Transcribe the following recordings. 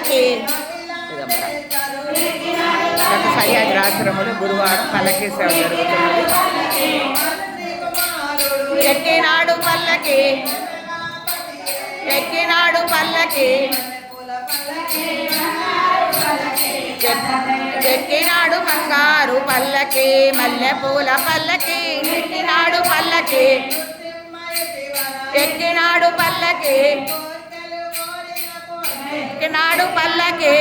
పల్లకి గత సహ్యాద్రి ఆశ్రమంలో గురువారం పల్లకి సేవ జరుగుతున్నది. ఎక్కినాడు పల్లకి ఎక్కినాడు పల్లకి ఎక్కినాడు బంగారు పల్లకి మల్లెపూల పల్లకి ఎక్కినాడు పల్లకి ఎక్కినాడు పల్లకి ఎక్కినాడు పల్లకి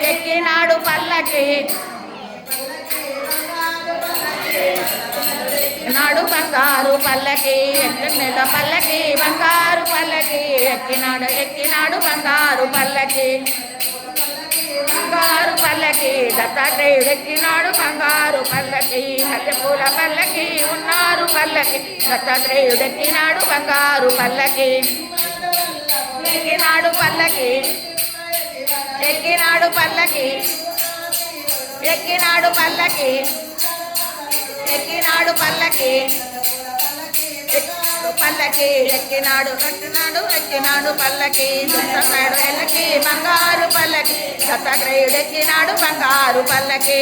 ఎక్కినాడు పల్లకి నాడు బంగారు పల్లకి ఎక్కిన పల్లకి బంగారు పల్లకి ఎక్కినాడు బంగారు పల్లకి బంగారు పల్లకి దత్తాత్రేయుడు ఎక్కినాడు బంగారు పల్లకి మల్లెపూల పల్లకి ఉన్నారు పల్లకి దత్తాత్రేయుడు ఎక్కినాడు బంగారు పల్లకి ఎక్కినాడు పల్లకి ఎక్కినాడు పల్లకి ఎక్కినాడు పల్లకి ఎక్కినాడు పల్లకి పల్లకి ఎక్కినాడు పల్లకి దత్తాత్రేయుడు ఎల్లకి బంగారు పల్లకి దత్తాత్రేయుడు ఎక్కినాడు బంగారు పల్లకి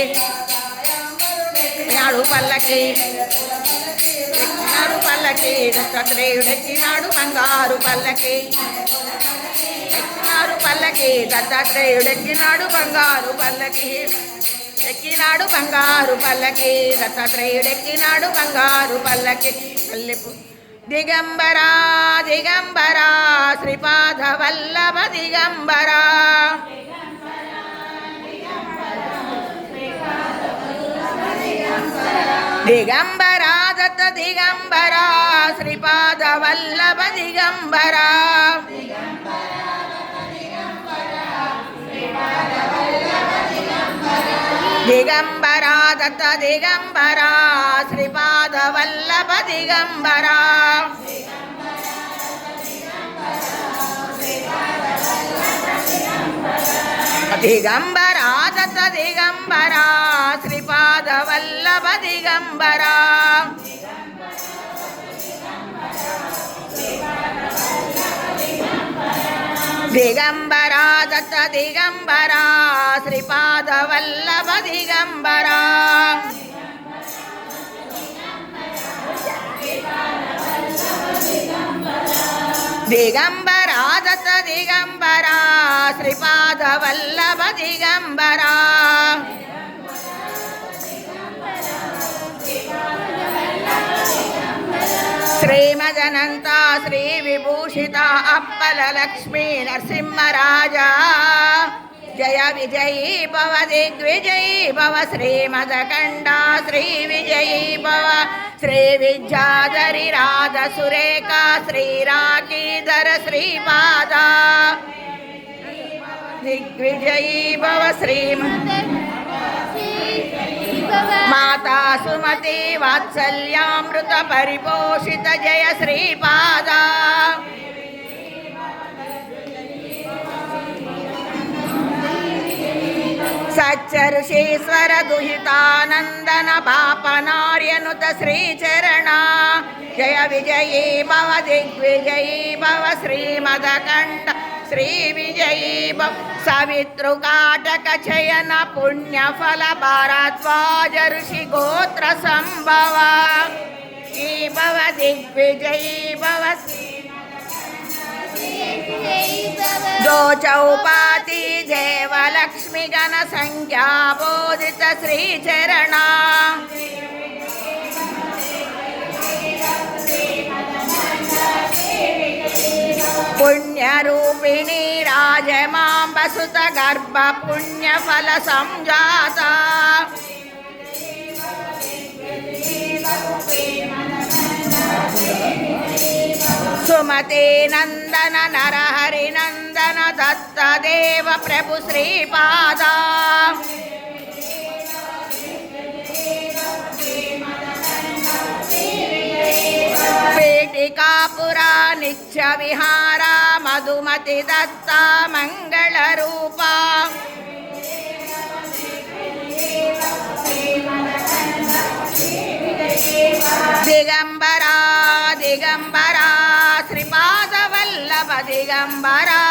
ఎక్కినాడు పల్లకి ఎక్కినాడు పల్లకి దత్తాత్రేయుడు ఎక్కినాడు బంగారు పల్లకి ఎక్కినాడు పల్లకి దత్తాత్రేయుడు ఎక్కినాడు బంగారు పల్లకి ఎక్కినాడు బంగారు పల్లకి దత్తాత్రేయుడు ఎక్కినాడు బంగారు పల్లకి మల్లెపు దిగంబరా దిగంబరా శ్రీపాద వల్లభ దిగంబరా దిగంబరా దత్త దిగంబరా శ్రీపాద వల్లభ దిగంబరా దిగంబరా దత్త దిగంబరా శ్రీపాద వల్లభ దిగంబరా దిగంబరా దత్త దిగంబరా శ్రీపాద వల్లభ దిగంబరా దిగంబరా దత్త దిగంబరా శ్రీపాద వల్లభ దిగంబరా దిగంబరా దత్త దిగంబరా శ్రీపాద వల్లభ దిగంబరా శ్రీమదనంత శ్రీ విభూషిత అప్పల లక్ష్మీ నరసింహరాజా జయ విజయీ భవ దిగ్విజయీ భవ శ్రీమదకండ శ్రీ విజయీ భవ శ్రీ విద్యాధరి రాధ సురేఖ శ్రీరాకీధర శ్రీపాద దిగ్విజయీ భవ శ్రీమద మాతా సుమతి వాత్సల్యామృత పరిపోషిత జయ శ్రీపాద సచ్చరుషీశ్వర దుహితానందన పాపనార్యనుత శ్రీచరణ జయ విజయీ భవ దిగ్విజయీ భవ శ్రీమదకంఠ శ్రీ విజయీ భవ సవితృకాటక చయన పుణ్యఫల భారద్వాజ ఋషి గోత్ర సంభవ ఈ భవ దిగ్విజయీ భవ जो चौपाती देवलक्ष्मी गण संख्या बोधित श्रीचरणा पुण्यरूपिणी राजमांबसुत गर्भ पुण्यफल संजाता सुमते नंदन नरहरि नंदन दत्त देव प्रभु श्रीपादा पेटिकापुरा नित्य विहारा मधुमति दत्ता मंगल रूपा दिगंबरा दिगंबरा श्रीपाद वल्लभ दिगंबरा